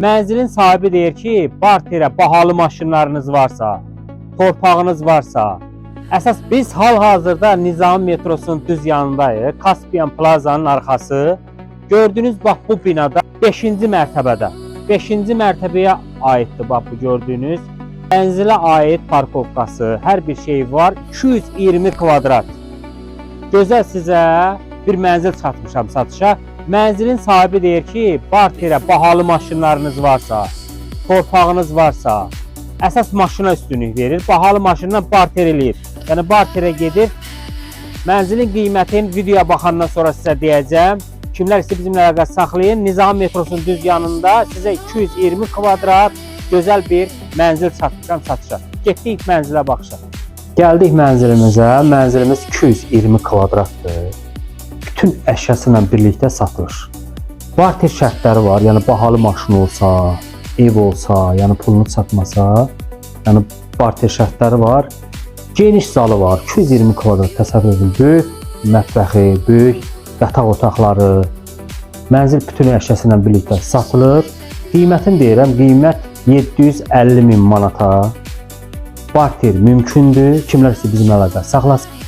Mənzilin sahibi deyir ki, barterə bahalı maşınlarınız varsa, torpağınız varsa, əsas biz hal-hazırda Nizami metrosunun düz yanındayıq. Kaspian Plazanın arxası. Gördüğünüz bax bu binada 5-ci mərtəbədə. 5-ci mərtəbəyə aiddir bax bu gördüyünüz. Mənzilə aid parkovkası, hər bir şey var. 220 kvadrat. Gözəl sizə bir mənzil satmışam satışa. Mənzilin sahibi deyir ki, barterə bahalı maşınlarınız varsa, torpağınız varsa, əsas maşına üstünlük verir. Bahalı maşından barter eləyir. Yəni barterə gedir. Mənzilin qiymətini videoya baxandan sonra sizə deyəcəm. Kimlər isə bizimlə əlaqə saxlayın. Nizami metrosunun düz yanında sizə 220 kvadrat gözəl bir mənzil satmışam satışa. Getdik mənzilə baxışa. Gəldik mənzilimizə. Mənzilimiz 220 kvadratdır. Bütün əşyası ilə birlikdə satılır. Barter şərtləri var. Yəni bahalı maşın olsa, ev olsa, yəni pulunu satmasa, yəni barter şərtləri var. Geniş zalı var. 220 kvadrat təsəvvür edin. Böyük mətbəxi, böyük yataq otaqları. Mənzil bütün əşyası ilə birlikdə satılır. Qiymətini deyirəm, qiymət 750 min manata. Barter mümkündür. Kimlər isə bizimlə əlaqə saxlasın.